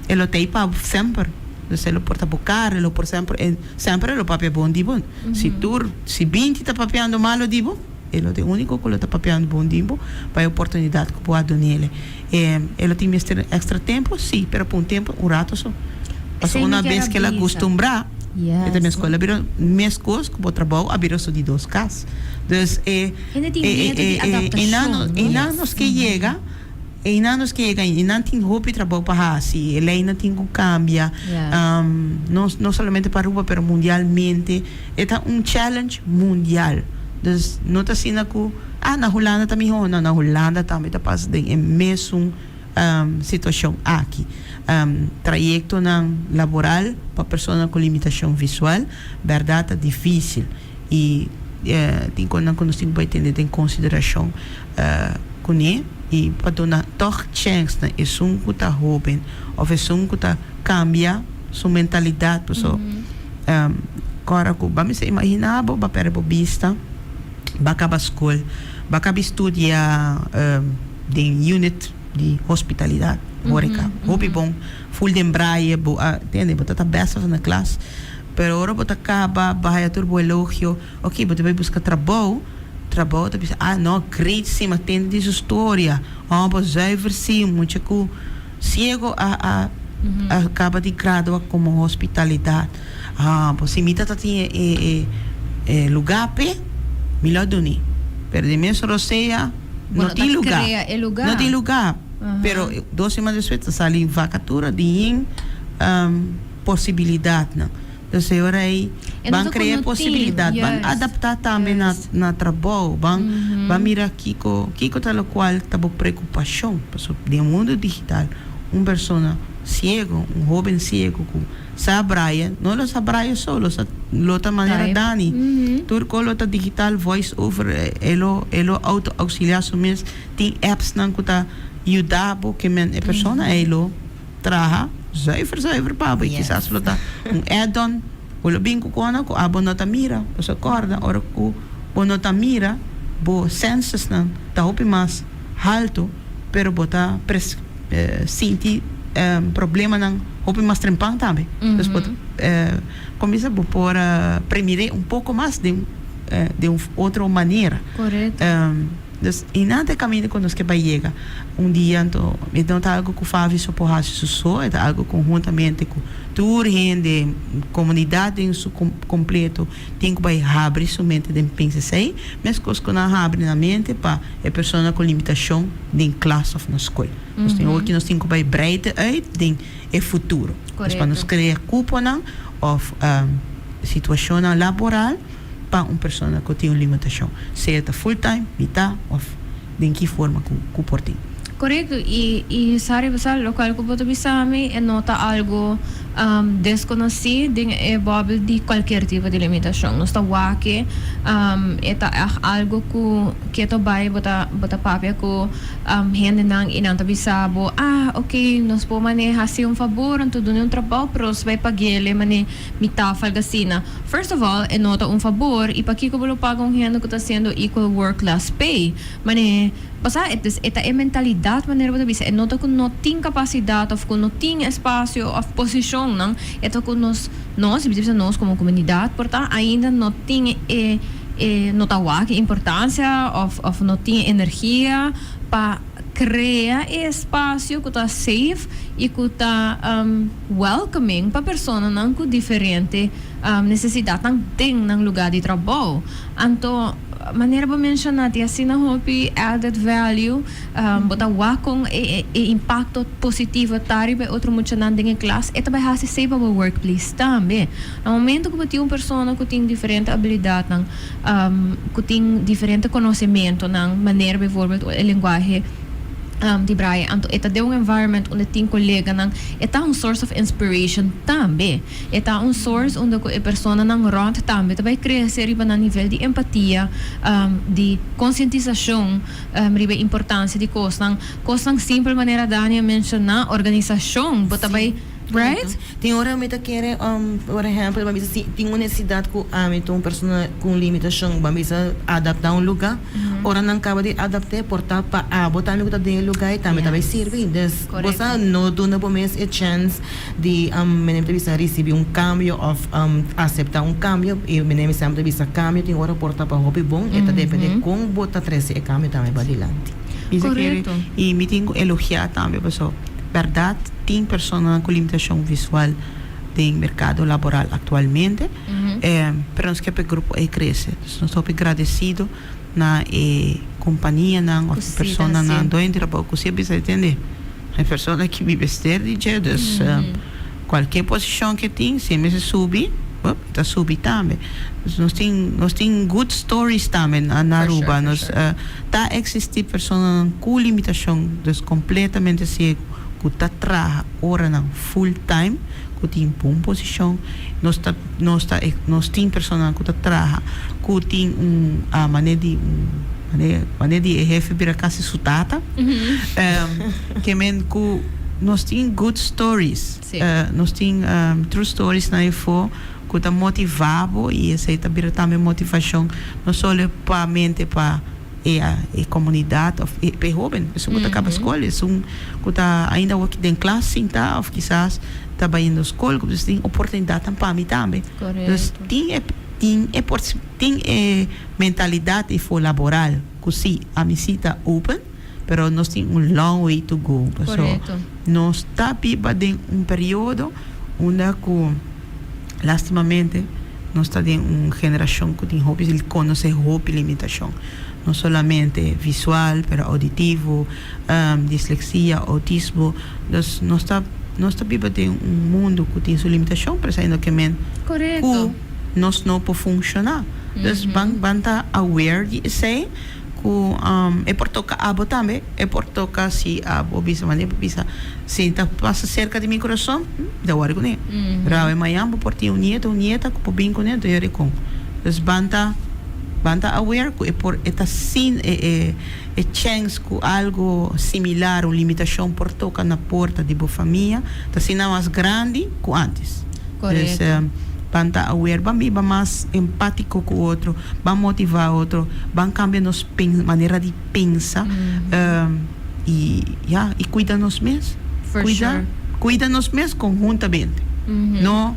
Ele tem para sempre. Se ele porta bocar, ele por sempre ele papel bom dibo. Se 20 está papeando malo dibo, ele é o único que está papeando bom dibo para a oportunidade que pode dar nele. Ele tem extra tempo, sim, pero por um tempo, rato só. Mas uma vez que ele acostumbrar, Yes. Esta minha escola abriu minhas coisas que o trabalho abriu só de 2 casas. Dus Ainda tem medo de adaptação. em anos que chega, e não tem roupa e trabalho para assim, ele ainda tem que cambiar, não somente para Aruba, mas mundialmente, é challenge mundial. Dus não está assim que na Holanda também na Holanda também está passando em mesmo situação aqui. Trajecto laboral para pessoas com limitação visual, verdade, é difícil. E tem que nós temos que ter em consideração com ele, e para dar toch chance na que está jovem, ou que está cambia sua mentalidade, pessoal. Agora, vamos imaginar, vamos para a bista, vamos acabar a escola, vamos acabar estudar de unit de hospitalidade, hobby bom, full de embrague, entende? Você está besta na classe, pero agora você acaba, vai turbo elogio, ok, você vai buscar trabalho, você pensa, não, great sim, mas tem essa história, mas zuiver sim, muito que cego acaba de graduar como hospitalidade, pues se mita tem lugar pe, melhor do ni, pero de mesmo roceia, não tem lugar, não tem lugar. Pero 2 semanas depois sali vacatura de possibilidade, não. Então agora aí vão criar possibilidade, vão adaptar também na trabalho, vão mirar Kiko tal qual tá boa preocupação, porque no mundo digital, pessoa cego, jovem cego que sabe braille, não lo sabe braille solo, sabe outra maneira Dani, turco outra digital voice over, elo auto auxiliar sumis, tem apps não que tá ajudar que a pessoa elo traha zuiver para quizás lo tá add-on o bem com a abo nota mira você acorda ora que o nota mira bo senses não tá hopi mais alto pero bota senti problema não hopi mais trempang também então começa a por premir pouco mais de outra maneira correto. Dus in nada caminho quando que vai chegar dia então tá algo que o FAVI só porra só é algo conjuntamente com toda gente comunidade em seu completo tem que vai abrir sua mente de pensar sei mas coisas que não abre na mente para é pessoa com limitação de classe of na escola nós temos aqui nós temos que vai breite uit de é futuro mas para nós criar cúpula of situação laboral para uma pessoa que tem uma limitação, seja full-time, metade, ou de que forma que portem. Correto. E Sary, lo qual que pode pensar é nota algo desconhecido é bobble de qualquer tipo de limitação. Nós está aqui é algo que é vai botar papel que gente não inanta bisabo ok nós podemos manejar assim favor então do trabalho para os vai pagar ele mane mitafal gasina. First of all é nota favor e para que eu pago gente que está sendo equal work class pay mane basta esta é mentalidade maneira de bisa é nota que não tem capacidade ou que não tem espaço ou posição não é que nós como comunidade portanto ainda não tem não tá a importância ou não tem energia para criar espaço que está safe e que está welcoming para pessoas não com diferente necessidade não tem no lugar de trabalho então maneira para mencionar que assim na hobby added value botar com impacto positivo tarifa outro muito não tem em classe é também hace safe para o workplace também no momento que tem uma pessoa que tem diferente habilidade que tem diferente conhecimento na maneira por exemplo a linguagem de braille, então é um environment onde tem colega nang é um source of inspiration também é um source onde a pessoa nang rond também vai crescer riba na nível de empatia de conscientização riba importância de coisas nang simple maneira Dani mencionar organização bota vai right? Tem hora que quer, por exemplo, tem uma necessidade que uma pessoa com limitação, vamos adaptar um lugar, ora não acaba de adaptar, portanto, para botar no lugar e também vai servir. Então, você não dá para mim a chance de receber um cambio ou aceitar um cambio e me sempre visa cambio, tem hora portar para hobby bom, e depende de como botar três e cambio também para adiante. Correto. E me tenho que elogiar também, pessoal. Verdade, tem pessoas com limitação visual del mercado laboral actualmente. Pero nos que el grupo crece. Entonces, nos estamos agradecidos na companhia na persona na doente para você precisa entender a pessoa que vive estéril dus qualquer posição que tem se me subir tá subir também nós tem good stories também na Aruba nós tá existe pessoa com limitação dus completamente cego que tá trabalha hora na full time que tem boa posição nós tem pessoa que tá trabalha que tem a maneira de jefe para casa sutata que men que nós tem good stories nós tem true stories na info que tá motivado e essa tá vira também motivação não só para mente para a comunidade para jovem isso que tá acaba escola isso que tá ainda aqui dentro classe tá ou quizás trabalhando na escola que tem oportunidade para mim também tem mentalidade for laboral que sim a missita open pero nós tem long way to go so nós está viva de período onde lastimamente nós está de geração que tem hobbies ele conhece hobby limitação não somente visual pero auditivo dislexia autismo nós está viva de mundo que tem sua limitação para sair que nós não pode funcionar. Então, vão estar aware de isso que é por tocar abo também, é por tocar se abo bisa maneira bisa se tá passa cerca de meu coração, da hora com ele. Rau amanhã por ter nieta que bem com ele, eu recom. Então, vão estar aware que é por esta sin chance que algo similar ou limitação por tocar na porta de boa família, tá sendo mais grande que antes. Correto. Van estar aware, van ser mais empático com o outro, van motivar o outro, van cambiar nossa maneira de pensar e cuida nos mesmos. Cuida nos mesmos conjuntamente. Não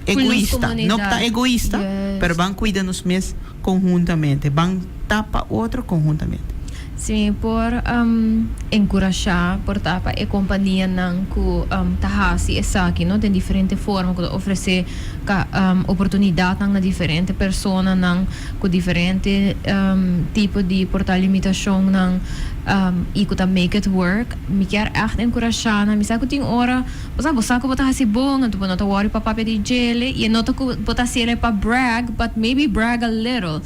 egoísta, não está egoísta, mas van cuidar nos mesmos conjuntamente, van tapa outro conjuntamente. Sim, por encorajar, por tapa a companhia não que tahasi essa aqui, não tem diferente forma que oferecer oportunidade na diferente persona não com diferente tipo de portar limitação não e que make it work. Me quer echt encorajar, na misa que tem hora, você que botar assim bom, tu não tá worry para papel de gele e não tá botar assim para brag, but maybe brag a little.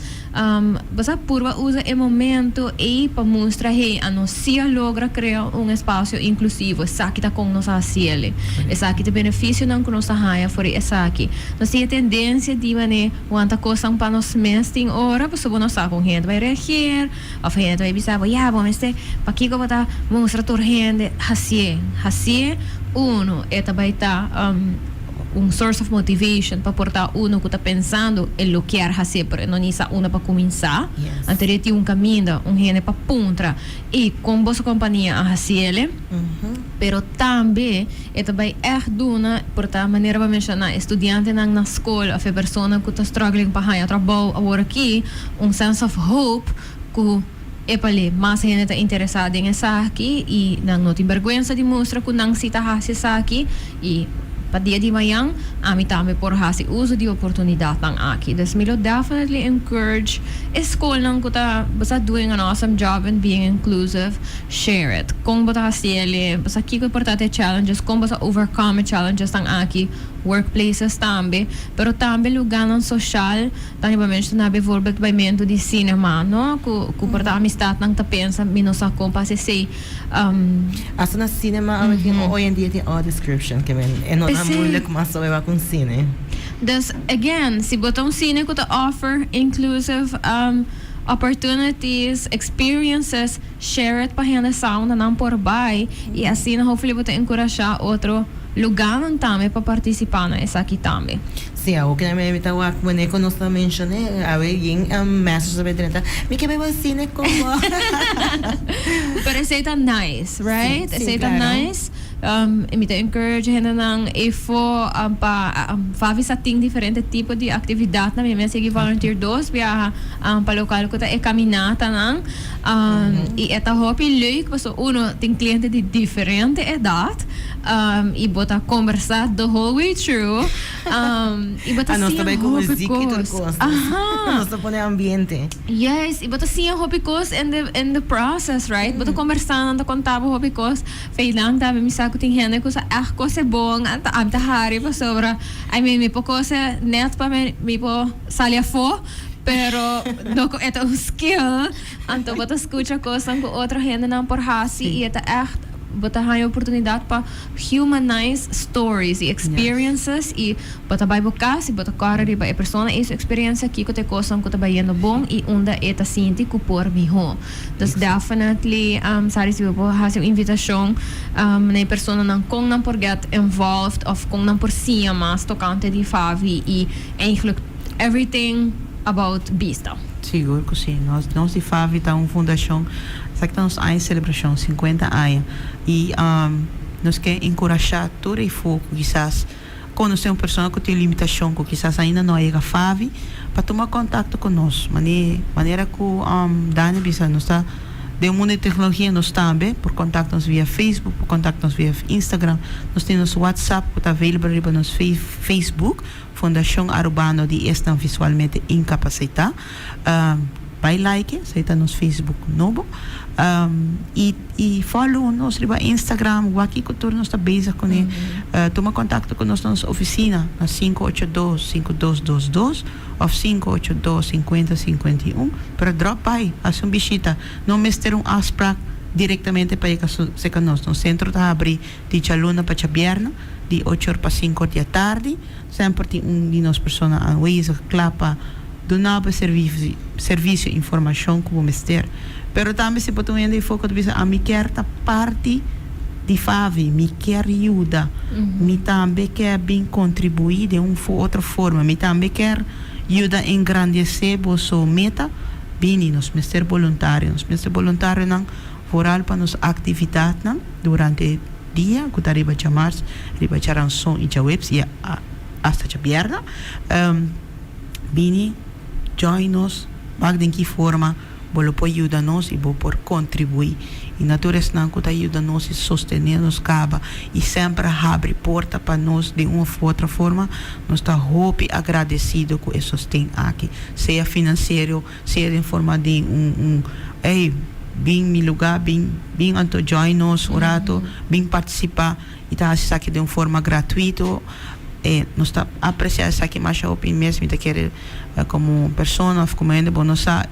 Você purva usa o momento e para mostrar hey, a nossa logra criar espaço inclusivo, essa aqui tá com nossa ciele, essa aqui tem benefício não com nossa raia, for essa aqui. Nós tem a tendência de maneira quanta coisa para nós mesmos tem hora, para subir nossa com gente vai reagir, a gente vai pensar, bom, este para que eu botar mostrar tor gente, hasie uno, eta vai estar source of motivation para portar uno que está pensando em lo que é hacer, pero não nisa una para começar, antes de caminho, gente para puntra e com vossa companhia a hacer, pero também eta vai duna portar maneira para mencionar estudante na escola, a pessoa que está struggling para ganhar trabalho agora aqui, sense of hope que epale, mas gente está interessada em essa aqui e não tem vergonha de mostrar que não se está essa aqui e para dia de manhã a mim também por fazer uso de oportunidade aqui. Então, me definitely encourage escola que está doing an awesome job in being inclusive, share it. Como você fazer, você aqui que importante challenges, como você overcome challenges aqui, workplaces também, pero também lugar social, também mencionar bijvoorbeeld de cinema, no? Que porta amistade não tá pensa, menos a compa se sei. Assim na cinema, hoje em dia tem all description que é não é muito mais sobre com cine. Dus again, se botar cine que offer inclusive opportunities, experiences, share it para gente sound não por bem e assim hopefully botar encorajar outro lugar também para participar nessa aqui também. Sim, o que me invita a quando eu não mencionei, a ver em message sobre trenta, me que vai cine como. Pero esse tá nice, right? Esse tá nice. Imita encourage gente nang ifo FAVI sa ting diferente tipo de atividade na minha seguir volunteer dos via pa local ko ta e caminata nang e eta hobby leuk so uno tem cliente de diferente idade e bota conversar the whole way through. E bota nós também com música e tudo hobby coisa. Nós também ambiente. Yes, e bota sim hobby course in the process, right? Bota conversando, contava hobby course. Fez lang tabi mi sa kuting hene ko sa ko se bong anta hari pa sobra. I mean, mi po ko se net pa mi po salia fo. Pero no ko ito skill. Anto bota escucha coisas com outra gente não por hasi e ito echt bota hay oportunidade para humanize stories e experiences e bota vai bocar e bota cara de a pessoa essa experiência aqui que te coisas que te vai indo bom e onda eta sinti que por mi ho. Dus definitely Sary se bo hasi invitation na pessoa não com não por get involved of com não por sia mas tocante de FAVI e eigenlijk everything about bista. Seguro que sim. Nós de FAVI tá uma fundação, sabe que nós aí celebração 50 anos e nós quer encorajar todo e fogo quizás quando tem uma pessoa que tem limitação que quizás ainda não é a FAVI para tomar contato conosco. Maneira que Dani bisa nós está de mundo de tecnologia nós também por contato-nos via Facebook, por contato-nos via Instagram, nós temos WhatsApp que está available para nos Facebook, Fundação Urbano de Estão Visualmente Incapacitados. Vai like, você está no Facebook novo. E follow nos no Instagram, o aqui que nós está bezig com ele. Toma contato com nós na nossa oficina, na 582-5222 ou 582-5051. Para drop by, as uma visita. Não mestre afspraak diretamente para ir com nós. No centro está abrir de Chaluna para Chabierna, de 8 para 5 da tarde. Sempre tem de nós pessoas aanwezig, klapa, donava serviço, informação como mestre. Pero também se pode ainda foco de visa a me quer ta parte de FAVI, me quer ajuda, me também quer bem contribuir de outra forma, me também quer ajuda a engrandecer vossa meta, bem nos mestre voluntários não foral para nos atividades não durante dia, que arriba a março, arriba a ransom e a webs e hasta a vierna, bem join nos, mag de que forma bolo po ajuda nos e bo por contribuir e natureza não que ajuda nos e sostener nos caba e sempre abre porta para nós de uma ou outra forma nós está hope agradecido com isso tem aqui seja financeiro seja em forma de bem me lugar bem anto join nos orato bem participar e tá aqui de uma forma gratuita nós está apreciar isso aqui mais open mesmo e querer como pessoa como ainda bom nossa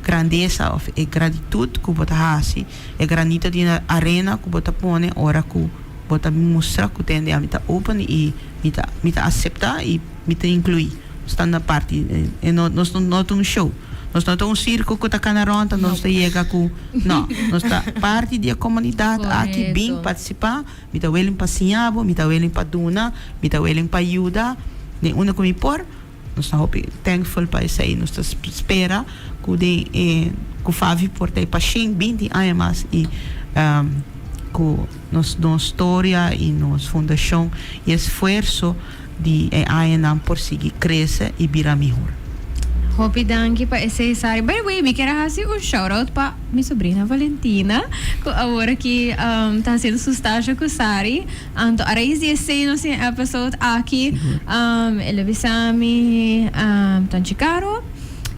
grandeza e gratitude que bota hasi e granita de arena que bota pone ora que bota mostrar que tem a mita open e mita aceitar e mita incluir está na parte e nós não um show nós não temos um circo que está canaronta nós chega com não nós está parte da comunidade aqui bem participar mita willing para sinhabo mita willing para duna mita willing para ajuda nem uma como por nós estamos thankful para isso aí nós espera que o FAVI por ter paixão 20 anos mais e com nossa história e nossa fundação e esforço de anos por seguir crescer e virar melhor. Hope danke pa esse Sary. By the way, me quero fazer um shout-out para minha sobrinha Valentina, que agora que está sendo sustágio com Sary. Então, a raiz desse nosso episode aqui, ele visami tanto caro.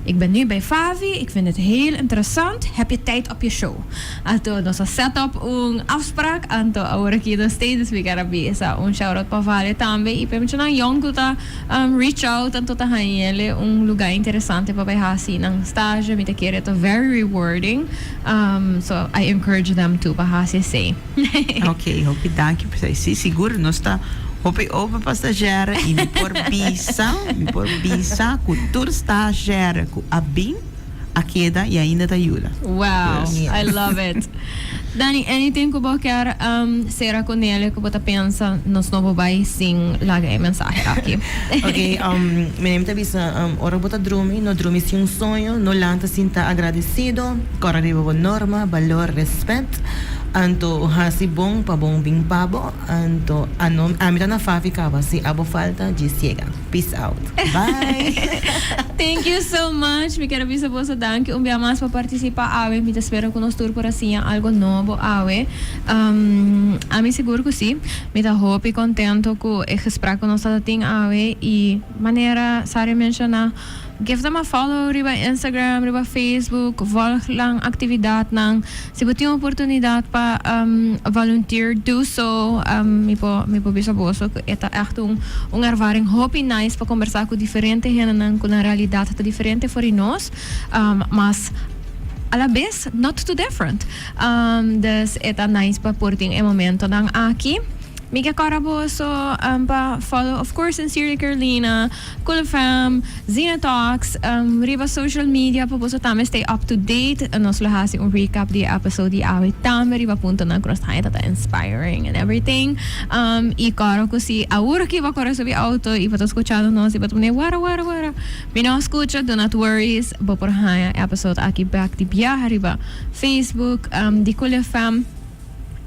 Ik ben nu bij FAVI, ik vind het heel interessant. Heb je tijd op je show? Ato, nos set up een afspraak. Anto, ahora aqui dos steeds, we gaan bezig. Un shout-out para Vale também. E para mim, young kuta reach out anto ta hanele un lugar interessante para hasi ng stage. Me te quer ito very rewarding. So I encourage them to para hasi say. Okay, hope danke por isso. Seguro nós está Hope passageira e me por bisa, cultura estagiária, com a bem, a queda e ainda te ajuda. Wow, yes. I love it. Dani, anything que você quer ser com ele, que você pensa, nós não vamos sim largar mensagem aqui. Ok, meu nome é Bisa, ora você dorme sem sonho, não lanta sinta agradecido, corre de boa norma, valor, respeito. Anto hasi bong pabong bing pabo. Anto anom amita na FAVI kaba si abo falta gisiega. Peace out. Bye. Thank you so much. Me quero avisar você danke um dia mais para participar awe. Me espero que nós tour por assim algo novo awe. A mim seguro que sim. Me tá hope e contento com esse gesprek que nós tá tendo awe e maneira Sary menciona. Give them a follow riba Instagram, riba Facebook, volg lang actividad nang si buti yung oportunidad pa volunteer do so mi po bisa boso eta echt un ervaring hopi nice pa conversar com diferente gente nang com na realidade tá diferente for nós mas a la vez not too different dus eta nice pa porting e momento nang aqui Mika Caraboso, pa follow, of course, Sary Carolina, Cool Fam, Zina Talks, riba social media, pa boso tame stay up to date. Nos lahasi un recap di episode di awi tame, riba punto na cross tayo tata inspiring and everything. I karo ko si aura ki ba karo sabi auto, iba to escuchado nos, iba to mune wara. Bino escucha, do not worries, bo por haya episode aki back di biyahe riba Facebook, di Cool Fam.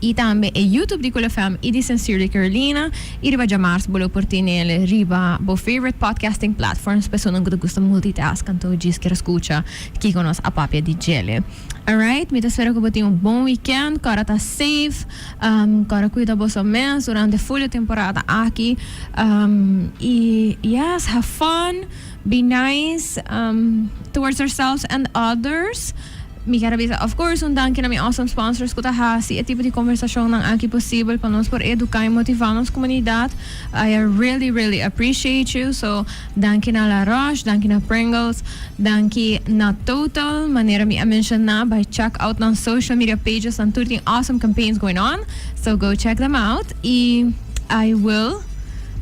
E também é YouTube de Cool FM e de Sary Carolina e riba jamars bolo portinele riba bo favorite podcasting platforms pessoa que gosta multitask então diz que escuta que conosco a papia de gele. Alright, me espero que você tenha bom weekend, cara tá safe, cara cuida boa mês durante a full temporada aqui e yes, have fun, be nice towards ourselves and others. Mi quero avisar, of course, danke na minha awesome sponsors ko tahasi, e tipo de conversação nang aqui possível para nós por educar e motivar nossa comunidade. I really appreciate you. So, danke na La Roche, danke na Pringles, danke na Total, maneira me mention na by check out na social media pages and 13 awesome campaigns going on. So, go check them out. E I will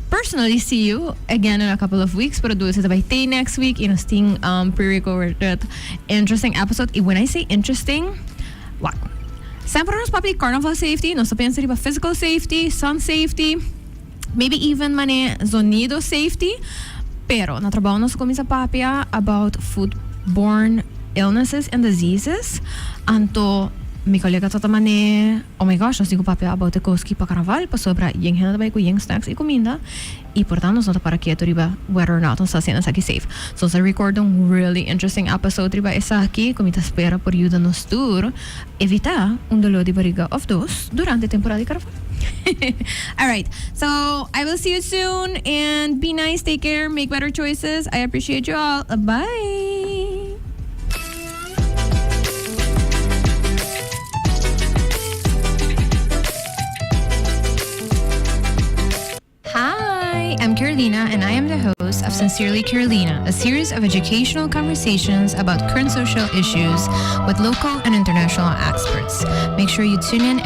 personally see you again in a couple of weeks, pero do it by day next week in a sting pre-recorded interesting episode. And when I say interesting, what? Sempre nos papi carnival safety, nos pensa riba physical safety, sun safety, maybe even mane sonido safety. Pero na trabaho nos começa papia about foodborne illnesses and diseases. Anto mi colega tatamane, oh my gosh, nós digo papel about the koski pa carnaval, pa sobra yung hena dabei ko yung snacks e comida. E portanto, nós não tá para quieto riba whether or not nós tá sendo aqui safe. So, sa record um really interesting episode riba essa aqui, como espera por ajuda nos tour, evitar dolor de barriga of those durante a temporada de carnaval. Alright, so I will see you soon and be nice, take care, make better choices. I appreciate you all. Bye! Hi, I'm Carolina, and I am the host of Sincerely Carolina, a series of educational conversations about current social issues with local and international experts. Make sure you tune in